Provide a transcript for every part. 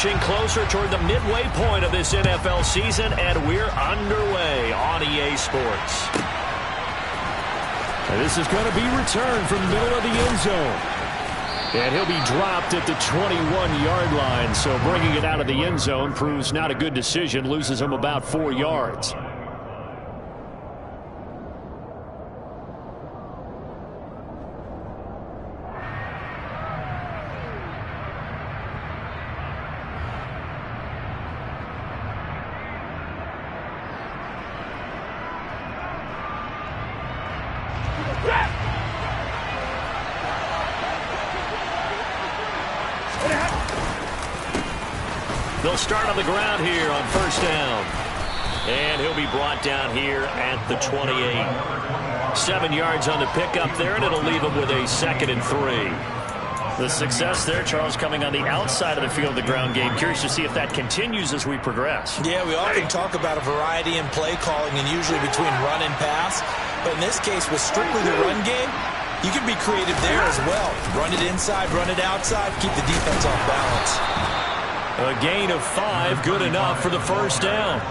inching closer toward the midway point of this NFL season, and we're underway on EA Sports. And this is going to be returned from the middle of the end zone. And he'll be dropped at the 21-yard line, so bringing it out of the end zone proves not a good decision, loses him about 4 yards. They'll start on the ground here on first down. And he'll be brought down here at the 28. 7 yards on the pickup there, and it'll leave him with a 2nd and 3. The success there, Charles, coming on the outside of the field of the ground game. Curious to see if that continues as we progress. Yeah, we often talk about a variety in play calling and usually between run and pass. But in this case, with strictly the run game, you can be creative there as well. Run it inside, run it outside, keep the defense off balance. A gain of 5, good enough for the first down.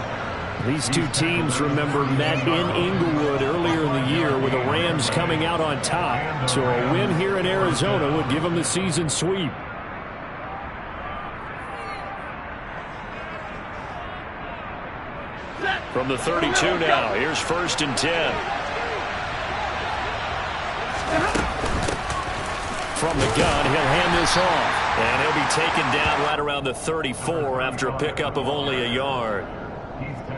These two teams, remember, met in Inglewood earlier in the year with the Rams coming out on top. So a win here in Arizona would give them the season sweep. From the 32 now, here's 1st and 10. From the gun, he'll hand this off. And he'll be taken down right around the 34 after a pickup of only a yard.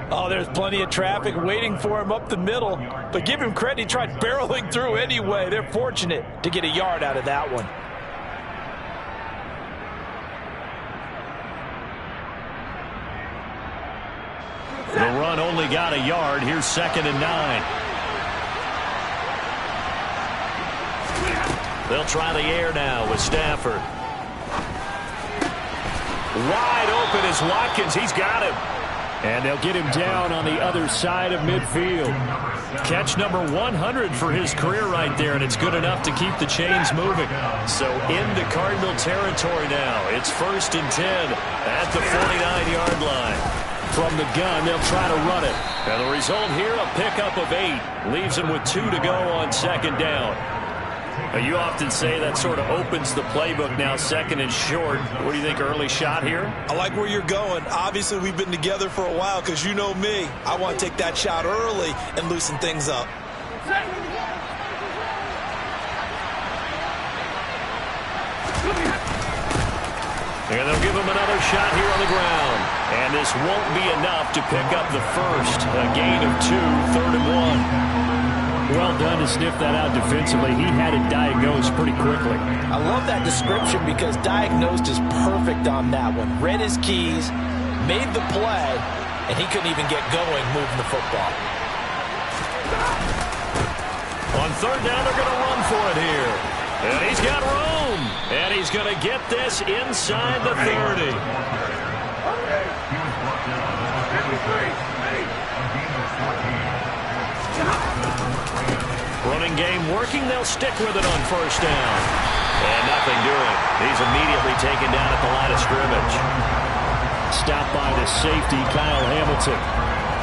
Oh, there's plenty of traffic waiting for him up the middle. But give him credit, he tried barreling through anyway. They're fortunate to get a yard out of that one. The run only got a yard. Here's 2nd and 9. They'll try the air now with Stafford. Wide open is Watkins. He's got him. And they'll get him down on the other side of midfield. Catch number 100 for his career right there, and it's good enough to keep the chains moving. So into Cardinal territory now. It's 1st and 10 at the 49-yard line. From the gun, they'll try to run it. And the result here, a pickup of 8. Leaves him with 2 to go on 2nd down. You often say that sort of opens the playbook now, 2nd and short. What do you think, early shot here? I like where you're going. Obviously, we've been together for a while because you know me. I want to take that shot early and loosen things up. And they'll give him another shot here on the ground. And this won't be enough to pick up the first. A gain of 2, 3rd and 1. Well done to sniff that out defensively. He had it diagnosed pretty quickly. I love that description because diagnosed is perfect on that one. Read his keys, made the play, and he couldn't even get going moving the football. On 3rd down, they're going to run for it here. And he's got room. And he's going to get this inside the 30. Running game working. They'll stick with it on 1st down. And nothing doing. He's immediately taken down at the line of scrimmage. Stopped by the safety, Kyle Hamilton.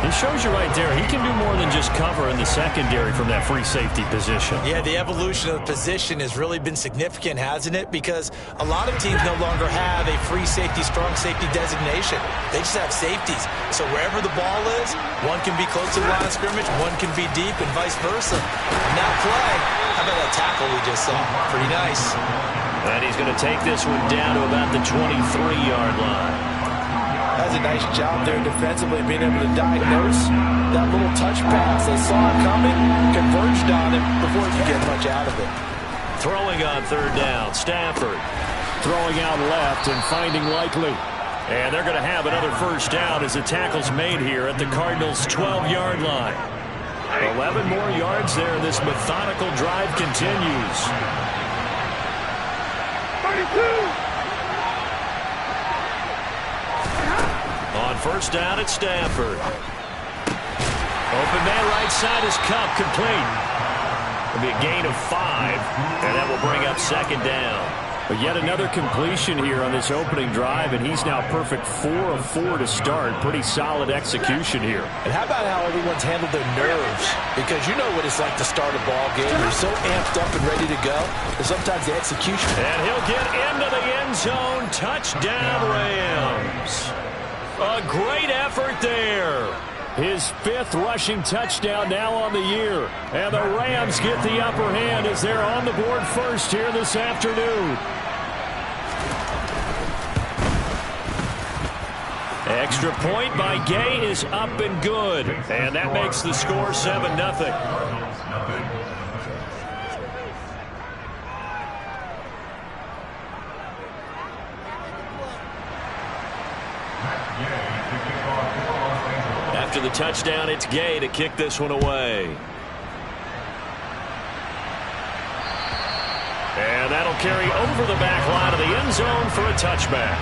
It shows you right there, he can do more than just cover in the secondary from that free safety position. Yeah, the evolution of the position has really been significant, hasn't it? Because a lot of teams no longer have a free safety, strong safety designation. They just have safeties. So wherever the ball is, one can be close to the line of scrimmage, one can be deep, and vice versa. And that play, how about that tackle we just saw? Pretty nice. And he's going to take this one down to about the 23-yard line. That's a nice job there defensively, being able to diagnose that little touch pass. They saw it coming, converged on it before he could get much out of it. Throwing on 3rd down, Stafford. Throwing out left and finding Likely. And they're going to have another 1st down as the tackle's made here at the Cardinals' 12-yard line. 11 more yards there. This methodical drive continues. 32. On 1st down at Stafford. Open man right side is Cup, complete. It'll be a gain of 5, and that will bring up 2nd down. But yet another completion here on this opening drive, and he's now perfect 4 of 4 to start. Pretty solid execution here. And how about how everyone's handled their nerves? Because you know what it's like to start a ball game. You're so amped up and ready to go. And sometimes the execution. And he'll get into the end zone. Touchdown, Rams. A great effort there. His 5th rushing touchdown now on the year. And the Rams get the upper hand as they're on the board first here this afternoon. Extra point by Gay is up and good. And that makes the score 7-0. After the touchdown, it's Gay to kick this one away. And that'll carry over the back line of the end zone for a touchback.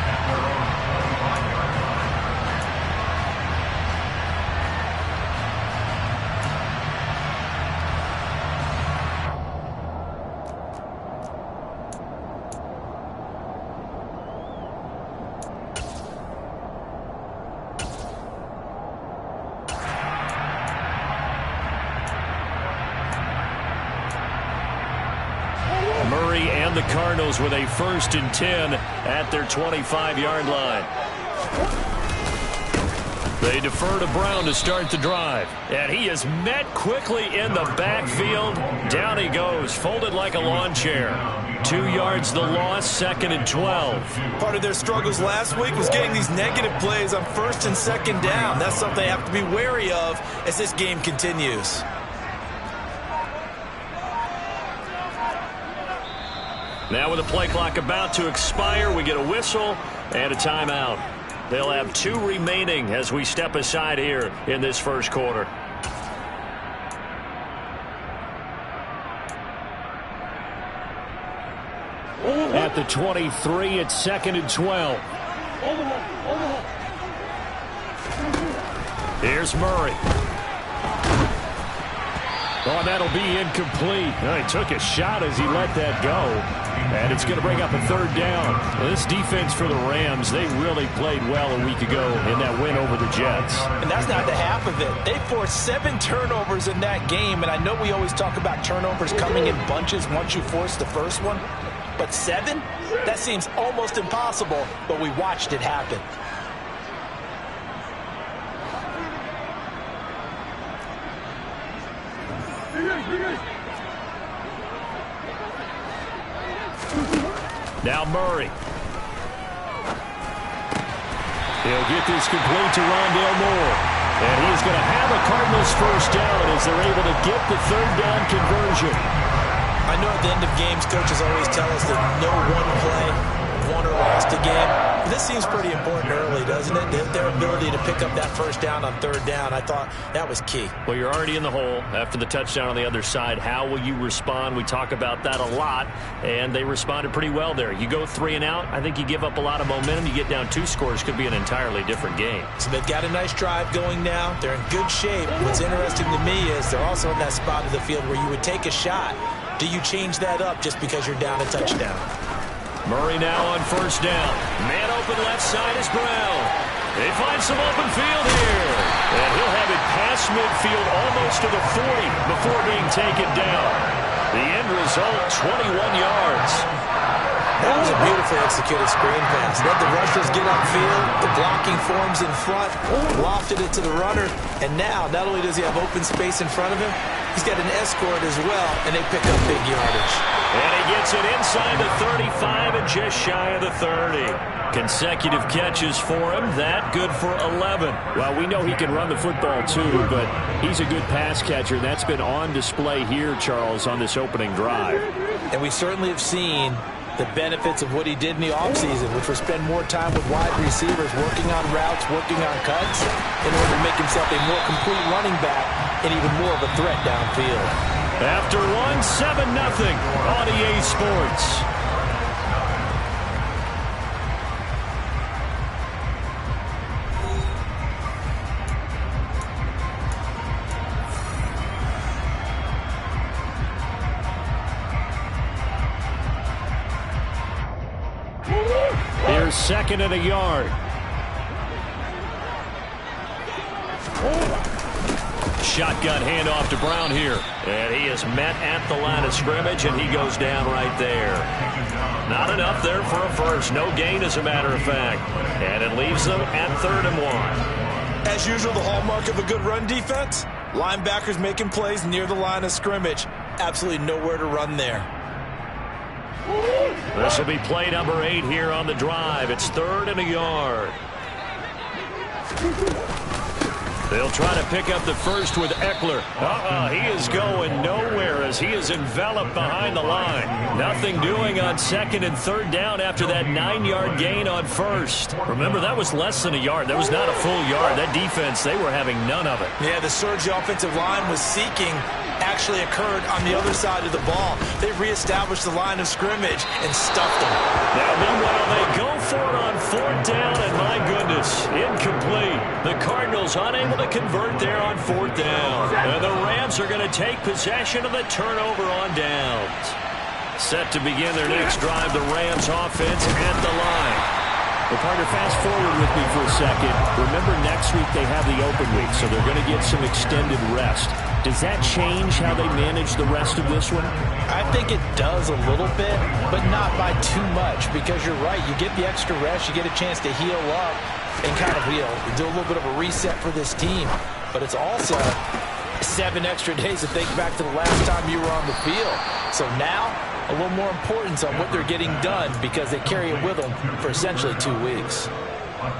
Murray and the Cardinals with a 1st and 10 at their 25-yard line. They defer to Brown to start the drive. And he is met quickly in the backfield. Down he goes, folded like a lawn chair. 2 yards the loss, 2nd and 12. Part of their struggles last week was getting these negative plays on 1st and 2nd down. That's something they have to be wary of as this game continues. Now with the play clock about to expire, we get a whistle and a timeout. They'll have 2 remaining as we step aside here in this first quarter. At the 23, it's 2nd and 12. Here's Murray. Oh, that'll be incomplete. He took a shot as he let that go. And it's going to bring up a 3rd down. Well, this defense for the Rams, they really played well a week ago in that win over the Jets. And that's not the half of it. They forced 7 turnovers in that game, and I know we always talk about turnovers coming in bunches once you force the first one. But 7? That seems almost impossible, but we watched it happen. Now Murray. He'll get this complete to Rondale Moore. And he's going to have a Cardinals 1st down as they're able to get the 3rd down conversion. I know at the end of games, coaches always tell us that no one play won or lost a game. But this seems pretty important early, doesn't it? Their ability to pick up that 1st down on 3rd down, I thought that was key. Well, you're already in the hole after the touchdown on the other side. How will you respond? We talk about that a lot, and they responded pretty well there. You go 3 and out, I think you give up a lot of momentum. You get down 2 scores, could be an entirely different game. So they've got a nice drive going now. They're in good shape. What's interesting to me is they're also in that spot of the field where you would take a shot. Do you change that up just because you're down a touchdown? Murray now on 1st down. Man open left side is Brown. They find some open field here. And he'll have it past midfield almost to the 40 before being taken down. The end result, 21 yards. That was a beautifully executed screen pass. Let the rushers get upfield. The blocking forms in front. Lofted it to the runner. And now, not only does he have open space in front of him, he's got an escort as well, and they pick up big yardage. And he gets it inside the 35 and just shy of the 30. Consecutive catches for him. That good for 11. Well, we know he can run the football too, but he's a good pass catcher. That's been on display here, Charles, on this opening drive. And we certainly have seen the benefits of what he did in the offseason, which was spend more time with wide receivers, working on routes, working on cuts, in order to make himself a more complete running back and even more of a threat downfield. After one, 7-0 on EA Sports. They're second and a yard. Shotgun handoff to Brown here. And he is met at the line of scrimmage, and he goes down right there. Not enough there for a first. No gain, as a matter of fact. And it leaves them at 3rd and 1. As usual, the hallmark of a good run defense, linebackers making plays near the line of scrimmage. Absolutely nowhere to run there. This will be play number 8 here on the drive. It's 3rd and a yard. They'll try to pick up the first with Eckler. He is going nowhere as he is enveloped behind the line. Nothing doing on 2nd and 3rd down after that 9-yard gain on 1st. Remember, that was less than a yard. That was not a full yard. That defense, they were having none of it. Yeah, the surge the offensive line was seeking actually occurred on the other side of the ball. They reestablished the line of scrimmage and stuffed them. Now, meanwhile, they go for it on 4th down, and my goodness, incomplete. The Cardinals unable to convert there on 4th down. And the Rams are going to take possession of the turnover on downs. Set to begin their next drive, the Rams offense at the line. Well, partner, fast forward with me for a second. Remember, next week they have the open week, so they're going to get some extended rest. Does that change how they manage the rest of this one? I think it does a little bit, but not by too much, because you're right. You get the extra rest, you get a chance to heal up and kind of do a little bit of a reset for this team. But it's also 7 extra days to think back to the last time you were on the field. So now, a little more importance on what they're getting done because they carry it with them for essentially 2 weeks.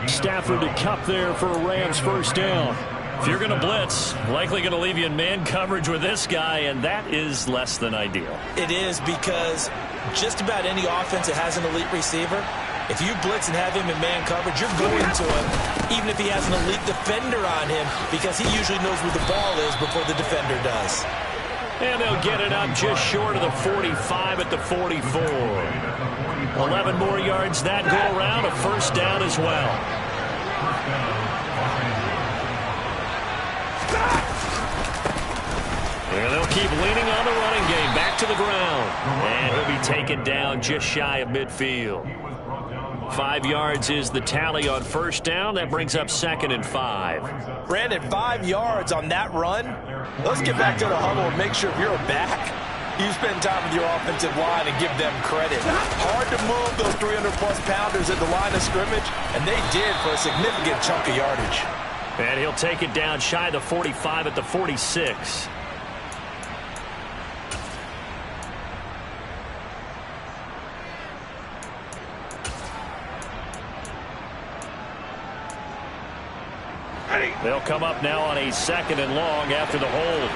Stafford to Cup there for a Rams first down. If you're going to blitz, likely going to leave you in man coverage with this guy, and that is less than ideal. It is, because just about any offense that has an elite receiver, if you blitz and have him in man coverage, you're going to him, even if he has an elite defender on him, because he usually knows where the ball is before the defender does. And they'll get it up just short of the 45 at the 44. 11 more yards that go around, a first down as well. And they'll keep leaning on the running game. Back to the ground. And he'll be taken down just shy of midfield. 5 yards is the tally on first down. That brings up 2nd and 5. Brandon, 5 yards on that run. Let's get back to the huddle and make sure you're back. You spend time with your offensive line and give them credit. Hard to move those 300-plus pounders at the line of scrimmage, and they did for a significant chunk of yardage. And he'll take it down shy of the 45 at the 46. They'll come up now on a 2nd and long after the hold.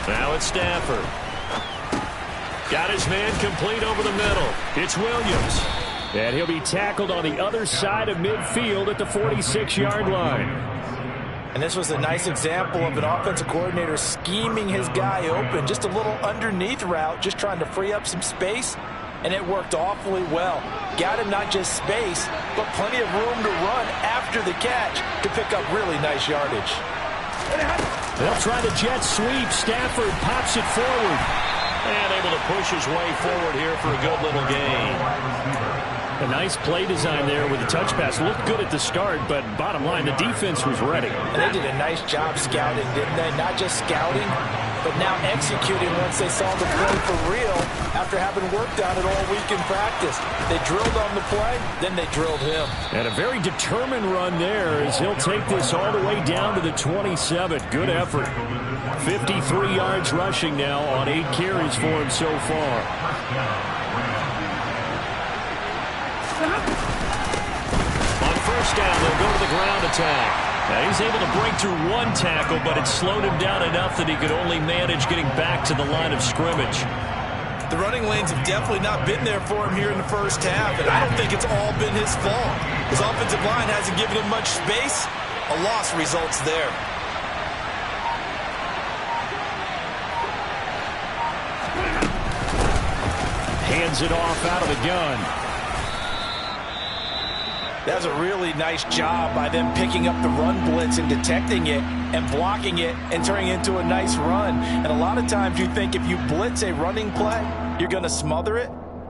Now it's Stafford. Got his man complete over the middle. It's Williams. And he'll be tackled on the other side of midfield at the 46-yard line. And this was a nice example of an offensive coordinator scheming his guy open. Just a little underneath route, just trying to free up some space. And it worked awfully well. Got him not just space, but plenty of room to run after the catch to pick up really nice yardage. They'll try the jet sweep. Stafford pops it forward. And able to push his way forward here for a good little gain. A nice play design there with the touch pass. Looked good at the start, but bottom line, the defense was ready. And they did a nice job scouting, didn't they? Not just scouting, but now executing once they saw the play for real after having worked on it all week in practice. They drilled on the play, then they drilled him. And a very determined run there as he'll take this all the way down to the 27. Good effort. 53 yards rushing now on 8 carries for him so far. On first down, they'll go to the ground attack. Now he's able to break through one tackle, but it slowed him down enough that he could only manage getting back to the line of scrimmage. The running lanes have definitely not been there for him here in the first half, and I don't think it's all been his fault. His offensive line hasn't given him much space. A loss results there. Hands it off out of the gun. That was a really nice job by them picking up the run blitz and detecting it and blocking it and turning it into a nice run. And a lot of times you think if you blitz a running play, you're going to smother it.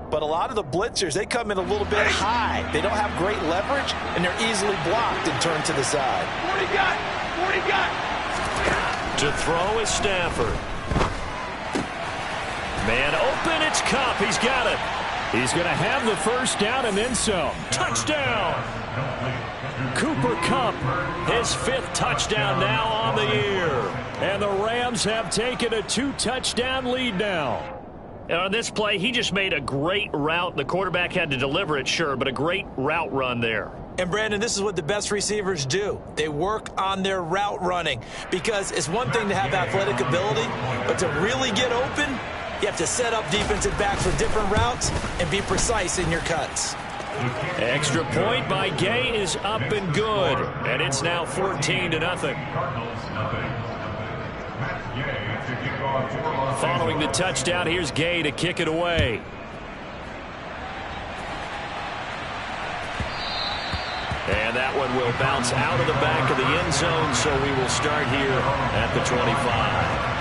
But a lot of the blitzers, they come in a little bit high. They don't have great leverage, and they're easily blocked and turned to the side. 40 got. To throw is Stafford. Man open, it's Kupp. He's got it. He's going to have the first down and then some. Touchdown. Cooper Kupp, his 5th touchdown now on the year. And the Rams have taken a 2-touchdown lead now. And on this play, he just made a great route. The quarterback had to deliver it, sure, but a great route run there. And, Brandon, this is what the best receivers do. They work on their route running because it's one thing to have athletic ability, but to really get open, you have to set up defensive backs with different routes and be precise in your cuts. Extra point by Gay is up and good. And it's now 14-0. Following the touchdown, here's Gay to kick it away. And that one will bounce out of the back of the end zone, so we will start here at the 25.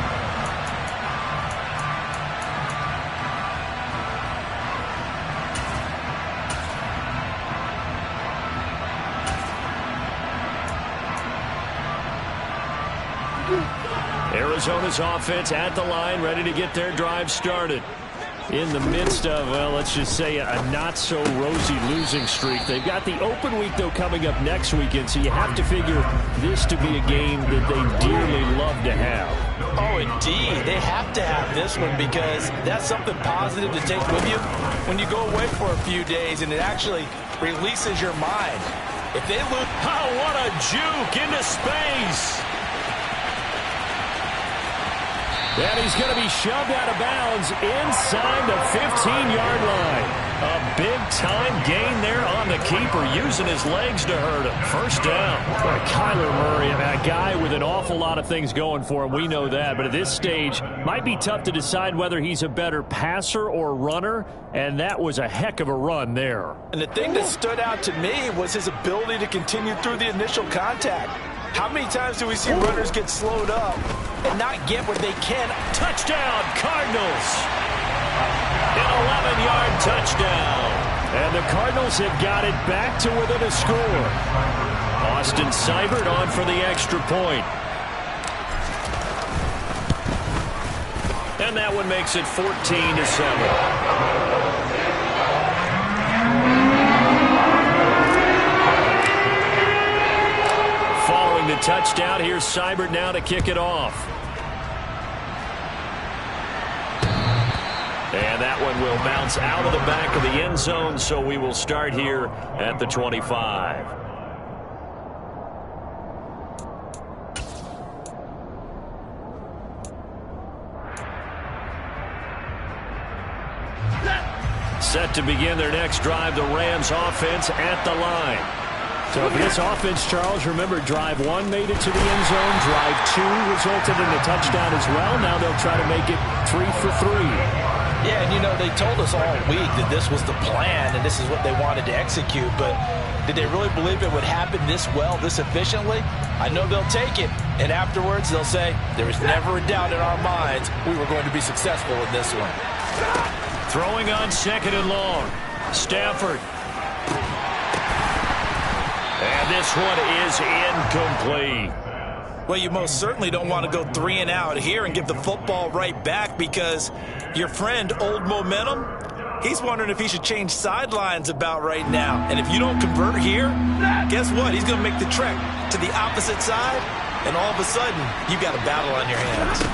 Arizona's offense at the line, ready to get their drive started. In the midst of, well, let's just say a not-so-rosy losing streak. They've got the open week, though, coming up next weekend, so you have to figure this to be a game that they dearly love to have. Oh, indeed. They have to have this one because that's something positive to take with you when you go away for a few days, and it actually releases your mind. If they lose... Oh, what a juke into space! And he's going to be shoved out of bounds inside the 15-yard line. A big-time gain there on the keeper, using his legs to hurt him. First down. Boy, Kyler Murray, a guy with an awful lot of things going for him. We know that. But at this stage, might be tough to decide whether he's a better passer or runner. And that was a heck of a run there. And the thing that stood out to me was his ability to continue through the initial contact. How many times do we see runners get slowed up and not get what they can? Touchdown, Cardinals! An 11-yard touchdown. And the Cardinals have got it back to within a score. Austin Seibert on for the extra point. And that one makes it 14-7. The touchdown. Here's Seibert now to kick it off. And that one will bounce out of the back of the end zone, so we will start here at the 25. Set to begin their next drive, the Rams offense at the line. So for this offense, Charles, remember, drive 1 made it to the end zone. Drive 2 resulted in a touchdown as well. Now they'll try to make it 3 for 3. Yeah, and you know, they told us all week that this was the plan and this is what they wanted to execute. But did they really believe it would happen this well, this efficiently? I know they'll take it. And afterwards, they'll say, there was never a doubt in our minds we were going to be successful in this one. Throwing on 2nd and long. Stafford. And this one is incomplete. Well, you most certainly don't want to go 3 and out here and give the football right back because your friend, Old Momentum, he's wondering if he should change sidelines about right now. And if you don't convert here, guess what? He's going to make the trek to the opposite side, and all of a sudden, you've got a battle on your hands.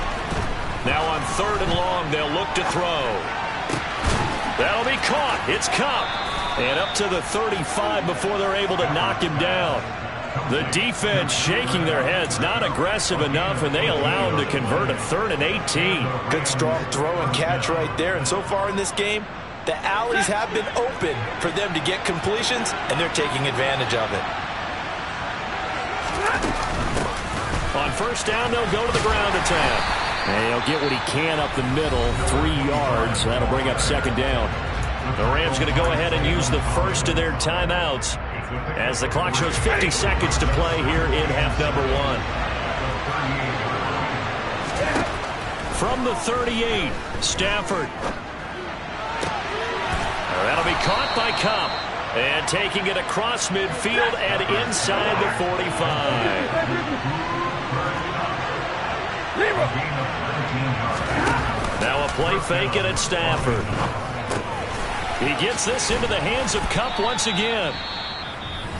Now on 3rd and long, they'll look to throw. That'll be caught. It's Kupp. And up to the 35 before they're able to knock him down. The defense shaking their heads, not aggressive enough, and they allow him to convert a 3rd and 18. Good strong throw and catch right there. And so far in this game, the alleys have been open for them to get completions, and they're taking advantage of it. On 1st down, they'll go to the ground attack. And he'll get what he can up the middle, 3 yards. That'll bring up 2nd down. The Rams going to go ahead and use the first of their timeouts as the clock shows 50 seconds to play here in half number 1. From the 38, Stafford. That'll be caught by Cup. And taking it across midfield and inside the 45. Now a play fake and it's Stafford. He gets this into the hands of Cup once again.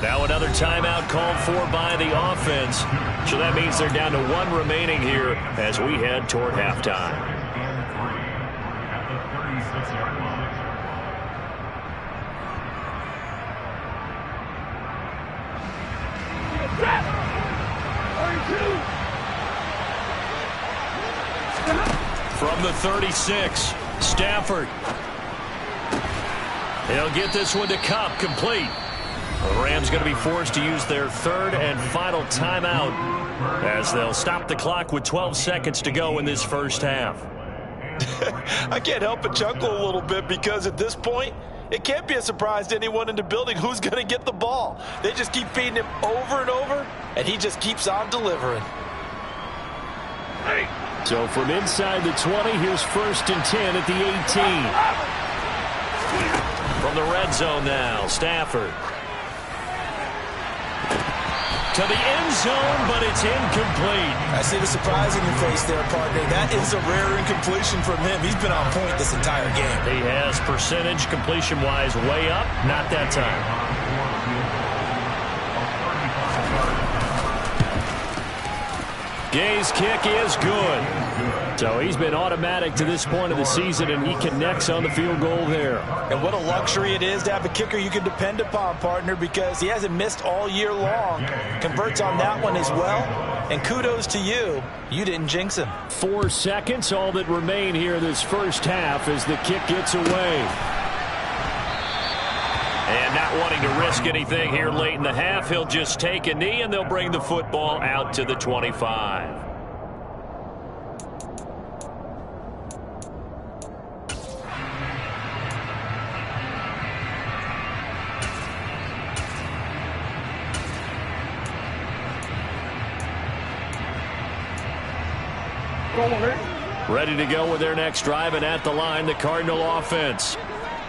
Now another timeout called for by the offense. So that means they're down to 1 remaining here as we head toward halftime. From the 36, Stafford. He'll get this one to Cup, complete. The Rams going to be forced to use their 3rd and final timeout as they'll stop the clock with 12 seconds to go in this first half. I can't help but chuckle a little bit because at this point, it can't be a surprise to anyone in the building who's going to get the ball. They just keep feeding him over and over, and he just keeps on delivering. So from inside the 20, here's 1st and 10 at the 18. From the red zone now, Stafford. To the end zone, but it's incomplete. I see the surprise in your face there, partner. That is a rare incompletion from him. He's been on point this entire game. He has percentage completion-wise way up. Not that time. Gay's kick is good. So he's been automatic to this point of the season, and he connects on the field goal there. And what a luxury it is to have a kicker you can depend upon, partner, because he hasn't missed all year long. Converts on that one as well. And kudos to you. You didn't jinx him. 4 seconds, all that remain here this first half as the kick gets away. And not wanting to risk anything here late in the half, he'll just take a knee, and they'll bring the football out to the 25. Ready to go with their next drive, and at the line, the Cardinal offense.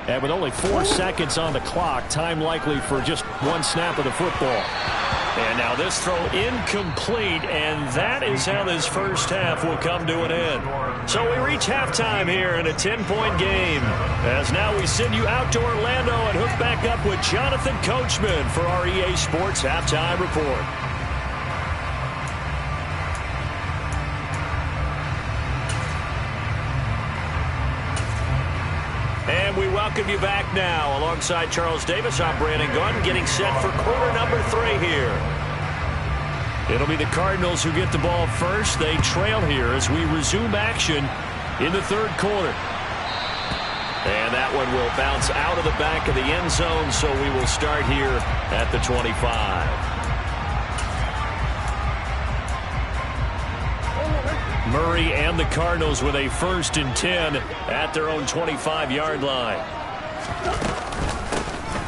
And with only 4 seconds on the clock, time likely for just 1 snap of the football. And now this throw incomplete, and that is how this first half will come to an end. So we reach halftime here in a 10-point game. As now we send you out to Orlando and hook back up with Jonathan Coachman for our EA Sports Halftime Report. And we welcome you back now. Alongside Charles Davis, I'm Brandon Gunn, getting set for quarter number 3 here. It'll be the Cardinals who get the ball first. They trail here as we resume action in the 3rd quarter. And that one will bounce out of the back of the end zone, so we will start here at the 25. Murray and the Cardinals with a 1st and 10 at their own 25-yard line.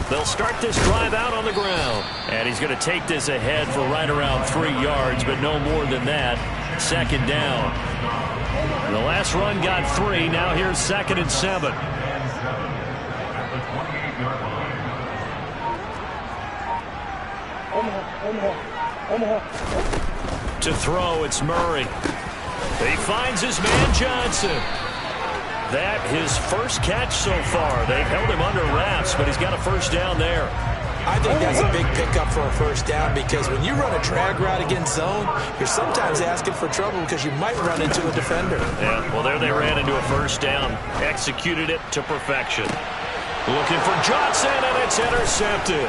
They'll start this drive out on the ground. And he's going to take this ahead for right around 3 yards, but no more than that. 2nd down. The last run got 3. Now here's 2nd and 7. To throw, it's Murray. He finds his man Johnson. That his first catch so far. They've held him under wraps, but he's got a 1st down there. I think that's a big pickup for a 1st down because when you run a drag route against zone, you're sometimes asking for trouble because you might run into a defender. Yeah, well, there they ran into a 1st down. Executed it to perfection. Looking for Johnson, and it's intercepted.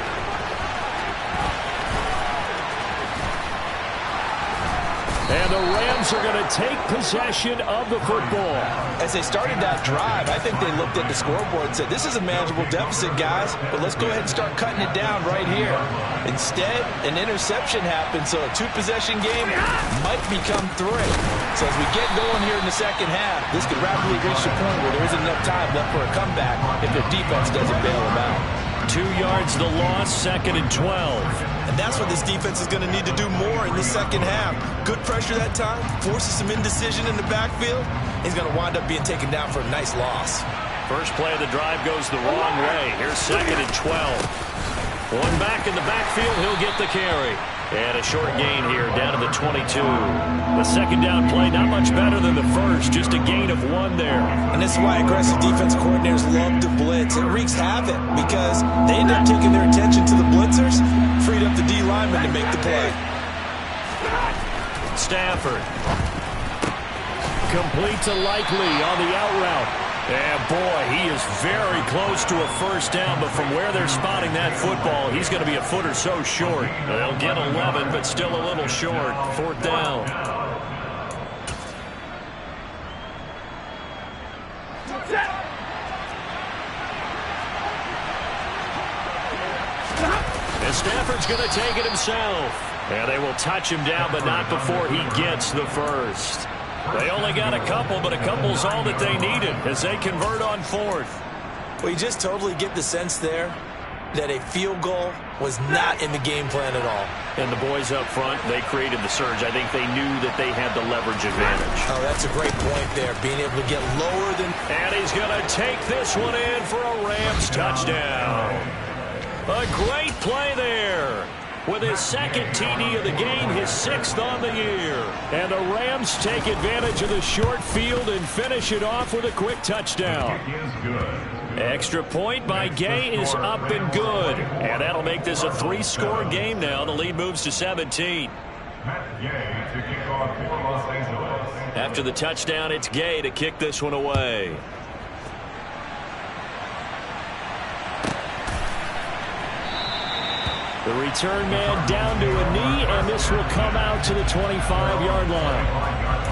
And the Rams are going to take possession of the football. As they started that drive, I think they looked at the scoreboard and said, this is a manageable deficit, guys, but let's go ahead and start cutting it down right here. Instead, an interception happened, so a 2-possession game might become 3. So as we get going here in the 2nd half, this could rapidly reach the point where there isn't enough time left for a comeback if their defense doesn't bail them out. 2 yards the loss, 2nd and 12. And that's what this defense is going to need to do more in the second half. Good pressure that time, forces some indecision in the backfield. He's going to wind up being taken down for a nice loss. First play of the drive goes the wrong way. Here's 2nd and 12. One back in the backfield, he'll get the carry. And a short gain here down to the 22. The second down play, not much better than the first, just a gain of 1 there. And this is why aggressive defense coordinators love to blitz. It wreaks havoc because they end up taking their attention to the blitzers, freed up the D lineman to make the play. Stafford. Complete to Likely on the out route. And boy, he is very close to a first down, but from where they're spotting that football, he's going to be a foot or so short. They'll get 11, but still a little short. 4th down. And Stafford's going to take it himself. And they will touch him down, but not before he gets the first. They only got a couple, but a couple's all that they needed as they convert on 4th. Well, you just totally get the sense there that a field goal was not in the game plan at all. And the boys up front, they created the surge. I think they knew that they had the leverage advantage. Oh, that's a great point there, being able to get lower than... And he's going to take this one in for a Rams touchdown. A great play there. With his 2nd TD of the game, his 6th on the year. And the Rams take advantage of the short field and finish it off with a quick touchdown. Extra point by Gay is up and good. And that'll make this a 3-score game now. The lead moves to 17. After the touchdown, it's Gay to kick this one away. The return man down to a knee, and this will come out to the 25-yard line.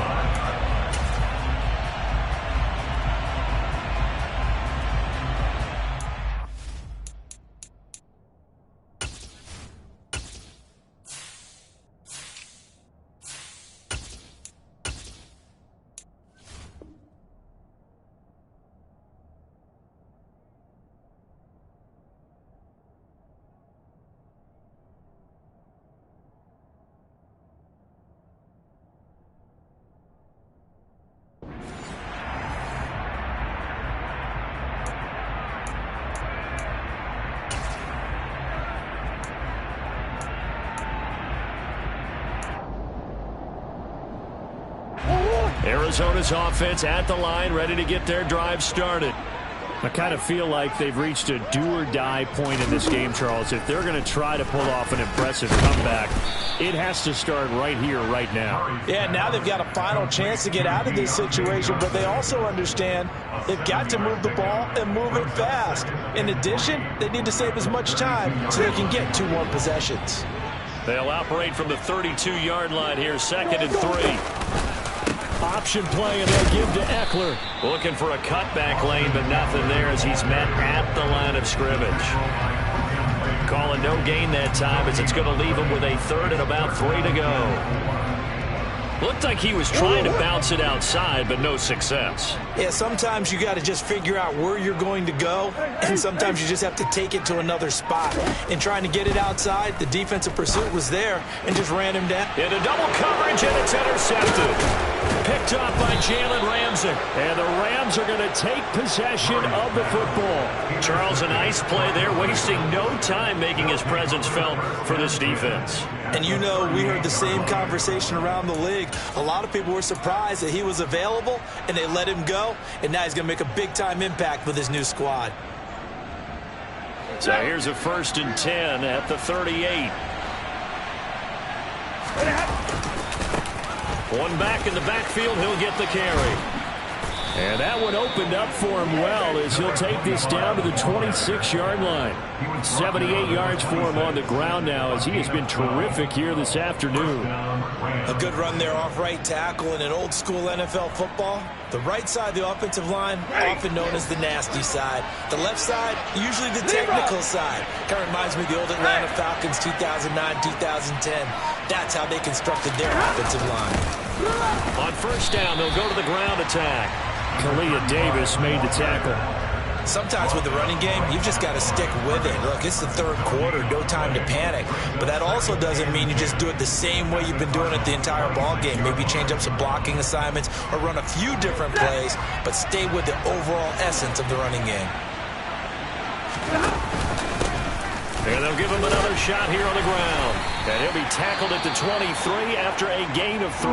Arizona's offense at the line, ready to get their drive started. I kind of feel like they've reached a do-or-die point in this game, Charles. If they're going to try to pull off an impressive comeback, it has to start right here, right now. Yeah, now they've got a final chance to get out of this situation, but they also understand they've got to move the ball and move it fast. In addition, they need to save as much time so they can get 2 more possessions. They'll operate from the 32-yard line here, 2nd and 3. Option play, and they'll give to Eckler. Looking for a cutback lane, but nothing there as he's met at the line of scrimmage. Calling no gain that time as it's going to leave him with a 3rd and about 3 to go. Looked like he was trying to bounce it outside, but no success. Yeah, sometimes you got to just figure out where you're going to go, and sometimes you just have to take it to another spot. In trying to get it outside, the defensive pursuit was there and just ran him down. Into double coverage, and it's intercepted. Picked up by Jalen Ramsey. And the Rams are going to take possession of the football. Charles, a nice play there, wasting no time making his presence felt for this defense. And you know, we heard the same conversation around the league. A lot of people were surprised that he was available, and they let him go, and now he's going to make a big-time impact with his new squad. So here's a 1st and 10 at the 38. One back in the backfield, he'll get the carry. And that one opened up for him well as he'll take this down to the 26-yard line. 78 yards for him on the ground now as he has been terrific here this afternoon. A good run there off right tackle in an old-school NFL football. The right side of the offensive line, often known as the nasty side. The left side, usually the technical side. Kind of reminds me of the old Atlanta Falcons 2009, 2010. That's how they constructed their offensive line. On 1st down, they'll go to the ground attack. Kalia Davis made the tackle. Sometimes with the running game, you've just got to stick with it. Look, it's the third quarter, no time to panic. But that also doesn't mean you just do it the same way you've been doing it the entire ball game. Maybe change up some blocking assignments or run a few different plays, but stay with the overall essence of the running game. And they'll give him another shot here on the ground. And he'll be tackled at the 23 after a gain of 3.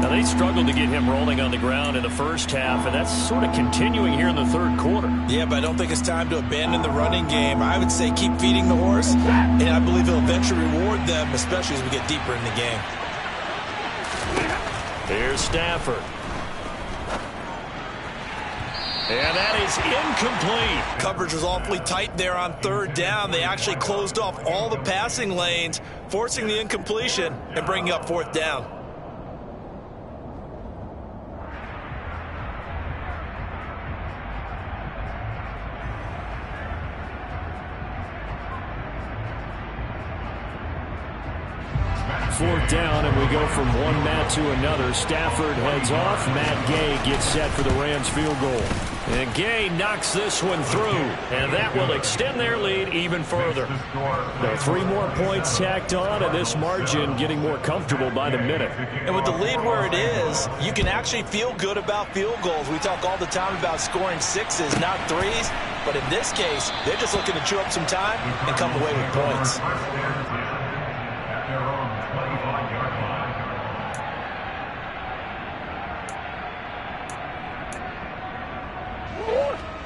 Now, they struggled to get him rolling on the ground in the first half, and that's sort of continuing here in the third quarter. Yeah, but I don't think it's time to abandon the running game. I would say keep feeding the horse, and I believe he'll eventually reward them, especially as we get deeper in the game. Here's Stafford. And that is incomplete. Coverage was awfully tight there on third down. They actually closed off all the passing lanes, forcing the incompletion and bringing up fourth down. Fourth down, and we go from one Matt to another. Stafford heads off. Matt Gay gets set for the Rams field goal. And Gay knocks this one through, and that will extend their lead even further. Now 3 more points tacked on, and this margin getting more comfortable by the minute. And with the lead where it is, you can actually feel good about field goals. We talk all the time about scoring 6s, not 3s. But in this case, they're just looking to chew up some time and come away with points.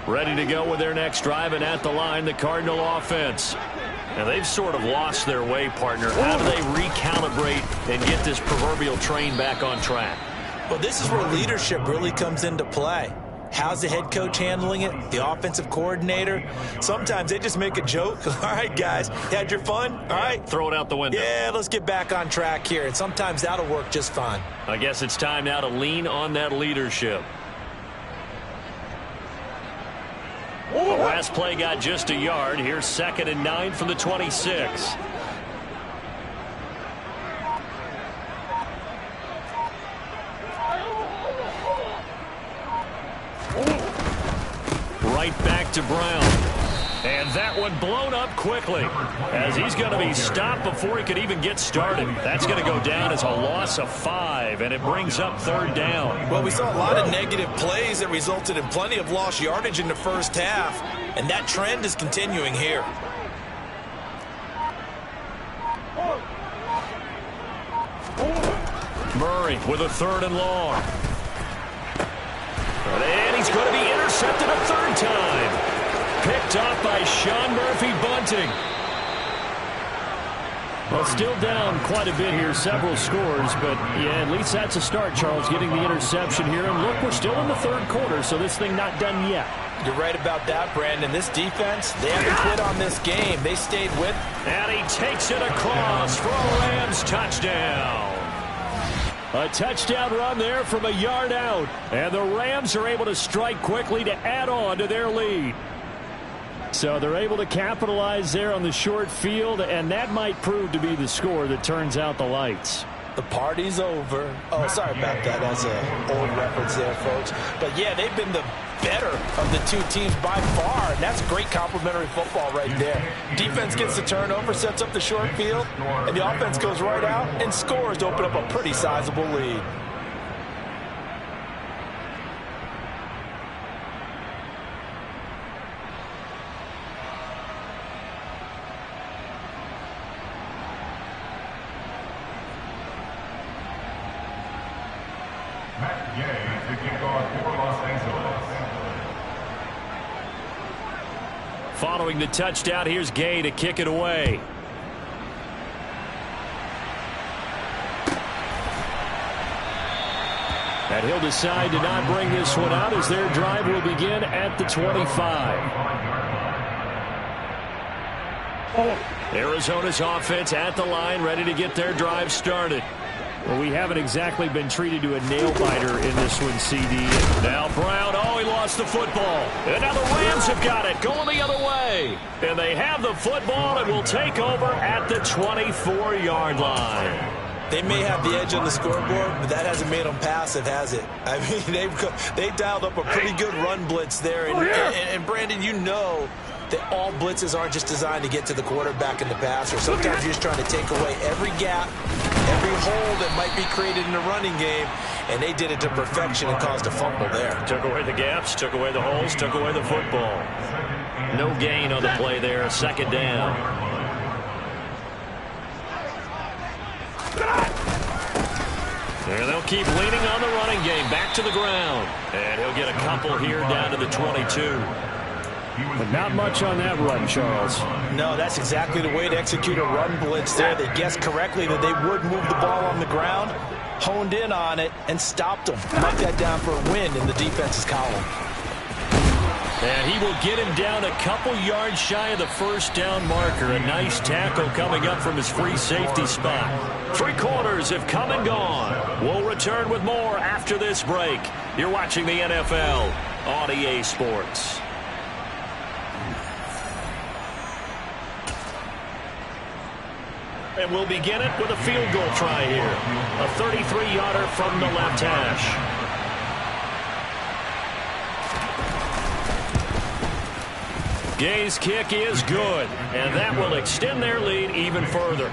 Ready to go with their next drive, and at the line, the Cardinal offense. And they've sort of lost their way, partner. How do they recalibrate and get this proverbial train back on track? Well, this is where leadership really comes into play. How's the head coach handling it? The offensive coordinator? Sometimes they just make a joke. All right, guys, had your fun? All right. Throw it out the window. Yeah, let's get back on track here. And sometimes that'll work just fine. I guess it's time now to lean on that leadership. The last play got just a yard. Here's 2nd and 9 from the 26. Right back to Brown. And that one blown up quickly as he's going to be stopped before he could even get started. That's going to go down as a loss of 5, and it brings up 3rd down. Well, we saw a lot of negative plays that resulted in plenty of lost yardage in the first half, and that trend is continuing here. Murray with a 3rd and long. And he's going to be intercepted a 3rd time. Picked off by Sean Murphy-Bunting. Well, still down quite a bit here, several scores, but yeah, at least that's a start, Charles, getting the interception here. And look, we're still in the 3rd quarter, so this thing not done yet. You're right about that, Brandon. This defense, they haven't quit on this game. They stayed with. And he takes it across for a Rams touchdown. A touchdown run there from a yard out. And the Rams are able to strike quickly to add on to their lead. So they're able to capitalize there on the short field, and that might prove to be the score that turns out the lights. The party's over. Oh, sorry about that. That's an old reference there, folks. But, yeah, they've been the better of the two teams by far, and that's great complimentary football right there. Defense gets the turnover, sets up the short field, and the offense goes right out and scores to open up a pretty sizable lead. Following the touchdown, here's Gay to kick it away. And he'll decide to not bring this one out as their drive will begin at the 25. Arizona's offense at the line, ready to get their drive started. Well, we haven't exactly been treated to a nail-biter in this one, CD. Now Brown, oh, he lost the football. And now the Rams have got it, going the other way. And they have the football and will take over at the 24-yard line. They may have the edge on the scoreboard, but that hasn't made them passive, has it? I mean, they dialed up a pretty good run blitz there. And Brandon, you know that all blitzes aren't just designed to get to the quarterback and the passer. Sometimes you're just trying to take away every gap, every hole that might be created in the running game, and they did it to perfection and caused a fumble there. Took away the gaps, took away the holes, took away the football. No gain on the play there, second down. And they'll keep leaning on the running game. Back to the ground. And he'll get a couple here down to the 22. But not much on that run, Charles. No, that's exactly the way to execute a run blitz there. They guessed correctly that they would move the ball on the ground, honed in on it, and stopped them. Mark that down for a win in the defense's column. And he will get him down a couple yards shy of the first down marker. A nice tackle coming up from his free safety spot. 3 quarters have come and gone. We'll return with more after this break. You're watching the NFL on EA Sports. And we'll begin it with a field goal try here. A 33-yarder from the left hash. Gay's kick is good, and that will extend their lead even further.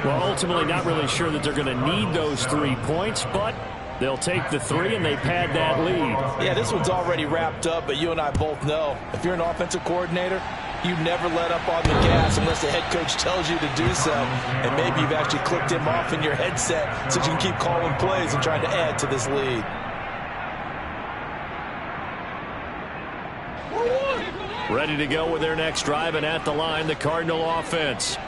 Well, ultimately not really sure that they're going to need those 3 points, but they'll take the 3 and they pad that lead. Yeah, this one's already wrapped up, but you and I both know if you're an offensive coordinator, you never let up on the gas unless the head coach tells you to do so. And maybe you've actually clicked him off in your headset so you can keep calling plays and trying to add to this lead. Ready to go with their next drive, and at the line, the Cardinal offense.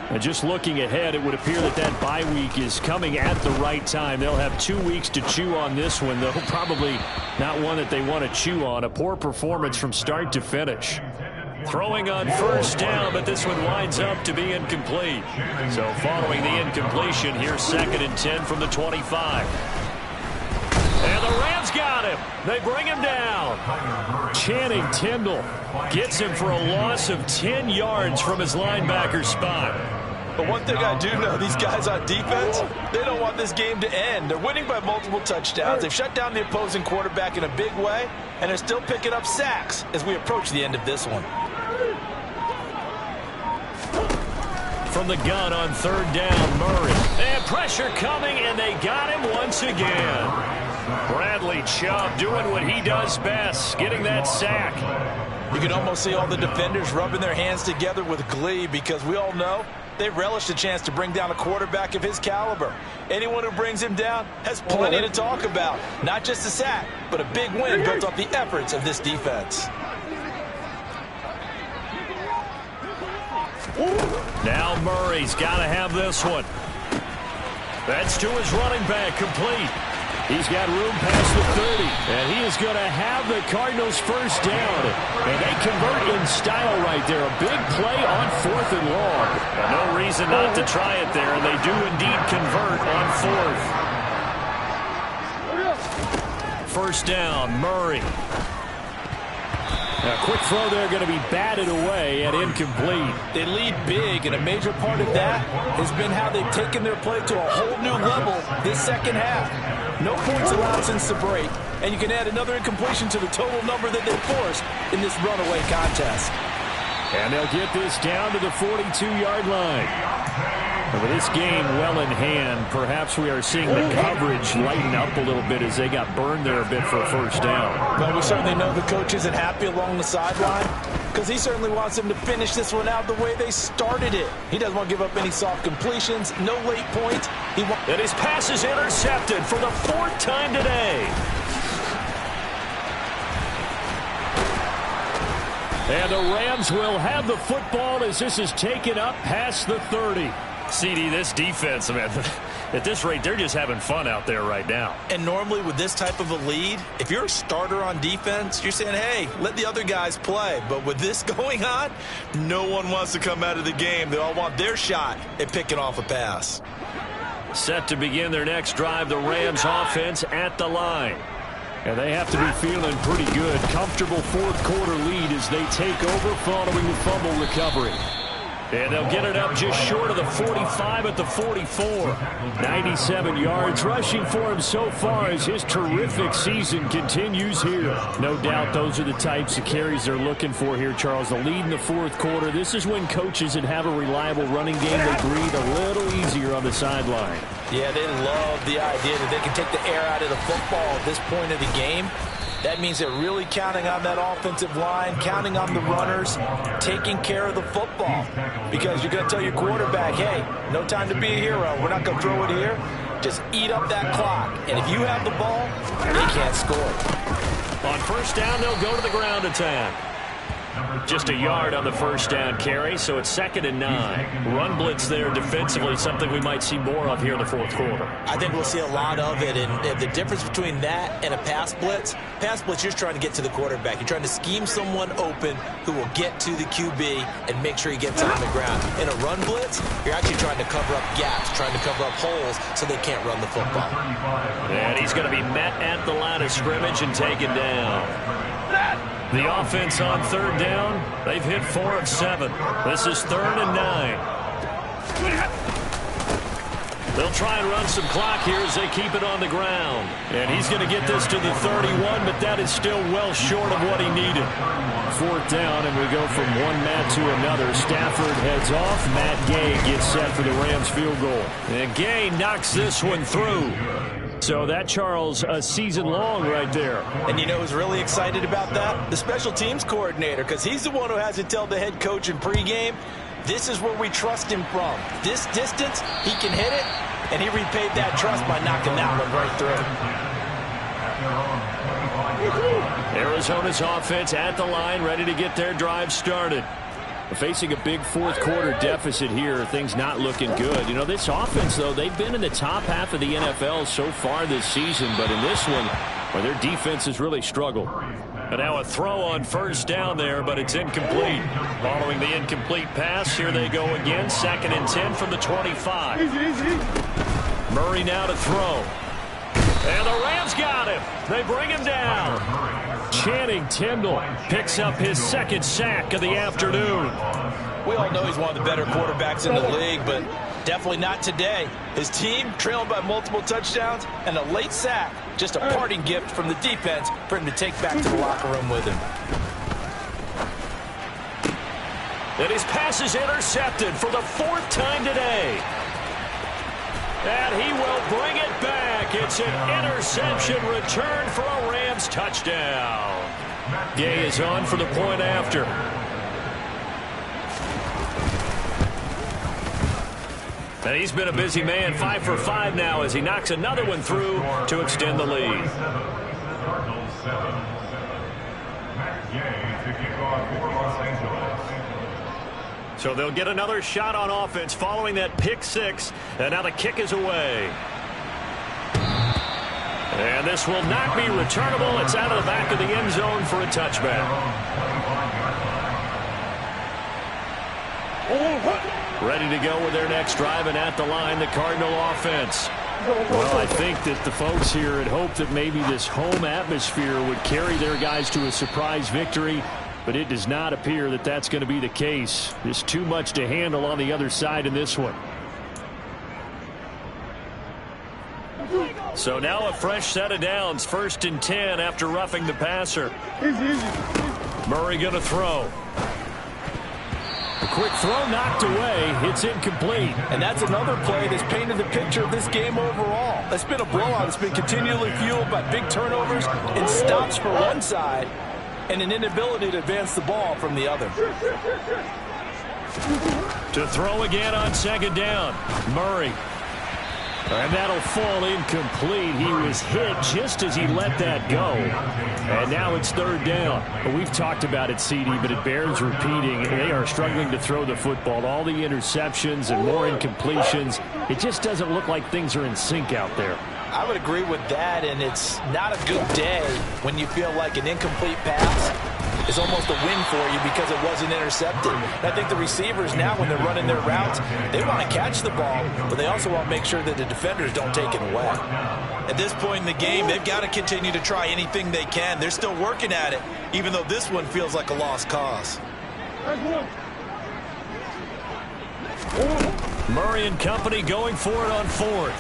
And just looking ahead, it would appear that that bye week is coming at the right time. They'll have 2 weeks to chew on this one, though probably not one that they want to chew on. A poor performance from start to finish. Throwing on first down, but this one winds up to be incomplete. So following the incompletion, here's 2nd and 10 from the 25. And the Rams got him. They bring him down. Channing Tindall gets him for a loss of 10 yards from his linebacker spot. But one thing I do know, these guys on defense, they don't want this game to end. They're winning by multiple touchdowns. They've shut down the opposing quarterback in a big way, and they're still picking up sacks as we approach the end of this one. From the gun on 3rd down, Murray. And pressure coming, and they got him once again. Bradley Chubb doing what he does best, getting that sack. You can almost see all the defenders rubbing their hands together with glee because we all know they relish the chance to bring down a quarterback of his caliber. Anyone who brings him down has plenty to talk about. Not just a sack, but a big win built off the efforts of this defense. Now Murray's got to have this one. That's to his running back, complete. He's got room past the 30, and he is going to have the Cardinals first down. And they convert in style right there. A big play on 4th and long. And no reason not to try it there, and they do indeed convert on 4th. First down, Murray. A quick throw there going to be batted away and incomplete. They lead big, and a major part of that has been how they've taken their play to a whole new level this second half. No points allowed since the break, and you can add another incompletion to the total number that they forced in this runaway contest. And they'll get this down to the 42-yard line. And with this game well in hand, perhaps we are seeing the coverage lighten up a little bit as they got burned there a bit for a first down. Well, we certainly know the coach isn't happy along the sideline because he certainly wants them to finish this one out the way they started it. He doesn't want to give up any soft completions, no late points. And his pass is intercepted for the 4th time today. And the Rams will have the football as this is taken up past the 30. CD, this defense, man, at this rate, they're just having fun out there right now. And normally with this type of a lead, if you're a starter on defense, you're saying, hey, let the other guys play. But with this going on, no one wants to come out of the game. They all want their shot at picking off a pass. Set to begin their next drive, the Rams offense at the line. And they have to be feeling pretty good. Comfortable 4th quarter lead as they take over following the fumble recovery. And they'll get it up just short of the 45 at the 44. 97 yards rushing for him so far as his terrific season continues here. No doubt those are the types of carries they're looking for here, Charles. The lead in the fourth quarter. This is when coaches that have a reliable running game, they breathe a little easier on the sideline. Yeah, they love the idea that they can take the air out of the football at this point of the game. That means they're really counting on that offensive line, counting on the runners, taking care of the football. Because you're going to tell your quarterback, hey, no time to be a hero. We're not going to throw it here. Just eat up that clock. And if you have the ball, they can't score. On first down, they'll go to the ground attack. Just a yard on the first down carry, so it's 2nd and 9. Run blitz there defensively, something we might see more of here in the fourth quarter. I think we'll see a lot of it, and the difference between that and a pass blitz, you're just trying to get to the quarterback. You're trying to scheme someone open who will get to the QB and make sure he gets on the ground. In a run blitz, you're actually trying to cover up gaps, trying to cover up holes so they can't run the football. And he's going to be met at the line of scrimmage and taken down. The offense on third down, they've hit 4 of 7. This is 3rd and 9. They'll try and run some clock here as they keep it on the ground. And he's going to get this to the 31, but that is still well short of what he needed. 4th down, and we go from one Matt to another. Stafford heads off. Matt Gay gets set for the Rams field goal. And Gay knocks this one through. So that, Charles, a season long right there. And you know who's really excited about that? The special teams coordinator, because he's the one who has to tell the head coach in pregame, this is where we trust him from. This distance, he can hit it, and he repaid that trust by knocking that one right through. Arizona's offense at the line, ready to get their drive started. Facing a big fourth quarter deficit here, things not looking good. You know, this offense, though, they've been in the top half of the NFL so far this season, but in this one, well, their defense has really struggled. And now a throw on first down there, but it's incomplete. Following the incomplete pass, here they go again. 2nd and 10 from the 25. Murray now to throw. And the Rams got him. They bring him down. Channing Tindall picks up his 2nd sack of the afternoon. We all know he's one of the better quarterbacks in the league, but definitely not today. His team trailed by multiple touchdowns, and a late sack, just a parting gift from the defense for him to take back to the locker room with him. And his pass is intercepted for the 4th time today. And he will bring it back. It's an interception return for a Rams touchdown. Gay is on for the point after. And he's been a busy man, 5 for 5 now as he knocks another one through to extend the lead. So they'll get another shot on offense following that pick 6. And now the kick is away. And this will not be returnable. It's out of the back of the end zone for a touchback. Ready to go with their next drive, and at the line, the Cardinal offense. Well, I think that the folks here had hoped that maybe this home atmosphere would carry their guys to a surprise victory, but it does not appear that that's going to be the case. There's too much to handle on the other side in this one. So now a fresh set of downs, 1st and 10 after roughing the passer. Murray going to throw. A quick throw knocked away. It's incomplete. And that's another play that's painted the picture of this game overall. It's been a blowout. It's been continually fueled by big turnovers and stops for one side and an inability to advance the ball from the other. To throw again on 2nd down. Murray. And that'll fall incomplete. He was hit just as he let that go. And now it's 3rd down. Well, we've talked about it, CD, but it bears repeating. They are struggling to throw the football. All the interceptions and more incompletions. It just doesn't look like things are in sync out there. I would agree with that, and it's not a good day when you feel like an incomplete pass is almost a win for you because it wasn't intercepted. And I think the receivers now, when they're running their routes, they want to catch the ball, but they also want to make sure that the defenders don't take it away. At this point in the game, they've got to continue to try anything they can. They're still working at it, even though this one feels like a lost cause. Murray and company going for it on fourth.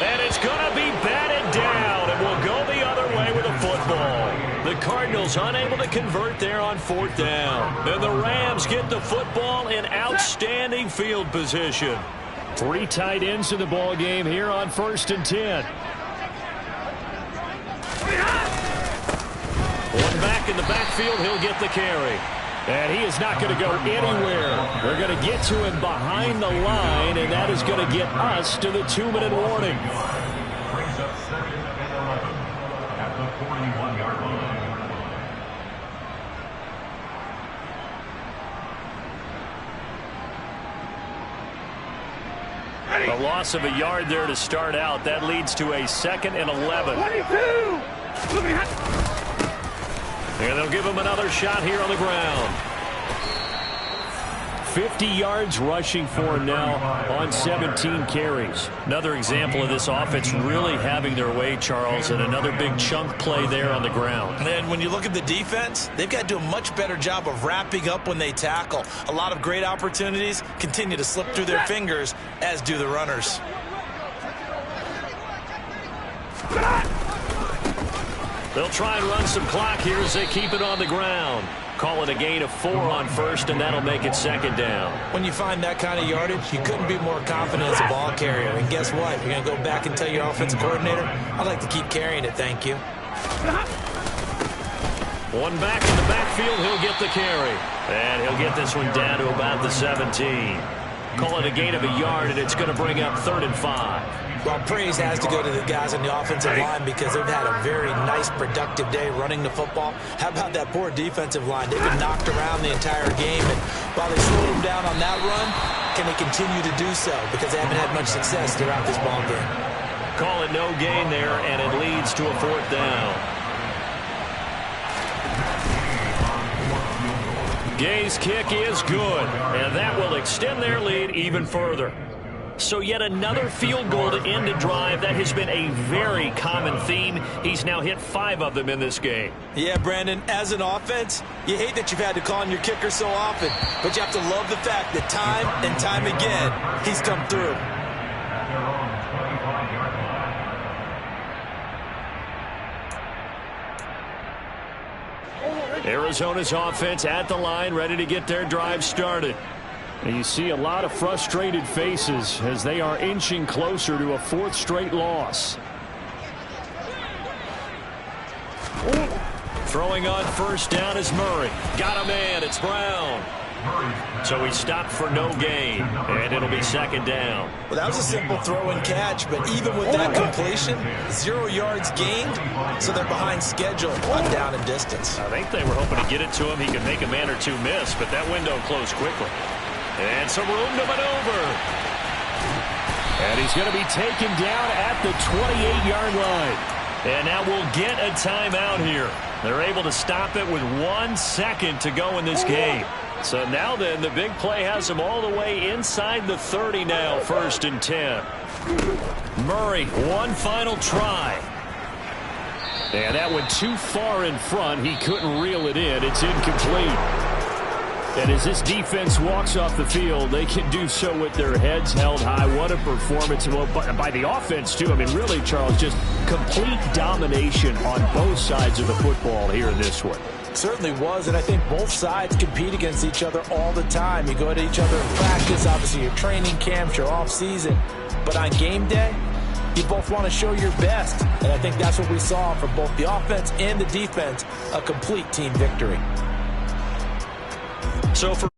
And it's going to be batted down, and will go the other way with a football. The Cardinals unable to convert there on fourth down. And the Rams get the football in outstanding field position. 3 tight ends in the ball game here on 1st and 10. One back in the backfield, he'll get the carry. And he is not going to go anywhere. They're going to get to him behind the line, and that is going to get us to the 2-minute warning. Brings up 2nd and 11 at the 41-yard line. A loss of a yard there to start out. That leads to a 2nd and 11. 22! And they'll give him another shot here on the ground. 50 yards rushing for him now on 17 carries. Another example of this offense really having their way, Charles, and another big chunk play there on the ground. And when you look at the defense, they've got to do a much better job of wrapping up when they tackle. A lot of great opportunities continue to slip through their fingers, as do the runners. They'll try and run some clock here as they keep it on the ground. Call it a gain of 4 on first, and that'll make it 2nd down. When you find that kind of yardage, you couldn't be more confident as a ball carrier. And guess what? You're going to go back and tell your offensive coordinator, I'd like to keep carrying it, thank you. One back in the backfield, he'll get the carry. And he'll get this one down to about the 17. Call it a gain of a yard, and it's going to bring up 3rd and 5. Well, praise has to go to the guys on the offensive line because they've had a very nice, productive day running the football. How about that poor defensive line? They've been knocked around the entire game, and while they slowed them down on that run, can they continue to do so? Because they haven't had much success throughout this ball game. Call it no gain there, and it leads to a 4th down. Gay's kick is good, and that will extend their lead even further. So yet another field goal to end a drive. That has been a very common theme. He's now hit 5 of them in this game. Yeah, Brandon, as an offense, you hate that you've had to call on your kicker so often, but you have to love the fact that time and time again, he's come through. Arizona's offense at the line, ready to get their drive started. And you see a lot of frustrated faces as they are inching closer to a 4th straight loss. Throwing on 1st down is Murray. Got a man. It's Brown. So he stopped for no gain, and it'll be 2nd down. Well, that was a simple throw and catch, but even with that completion, 0 yards gained, so they're behind schedule on down and distance. I think they were hoping to get it to him. He could make a man or two miss, but that window closed quickly. And some room to maneuver. And he's going to be taken down at the 28-yard line. And now we'll get a timeout here. They're able to stop it with 1 second to go in this game. So now then, the big play has them all the way inside the 30 now, 1st and 10. Murray, one final try. And that went too far in front. He couldn't reel it in. It's incomplete. And as this defense walks off the field, they can do so with their heads held high. What a performance by the offense, too. I mean, really, Charles, just complete domination on both sides of the football here in this one. Certainly was, and I think both sides compete against each other all the time. You go at each other in practice, obviously your training camps, your off-season. But on game day, you both want to show your best. And I think that's what we saw from both the offense and the defense, a complete team victory. So for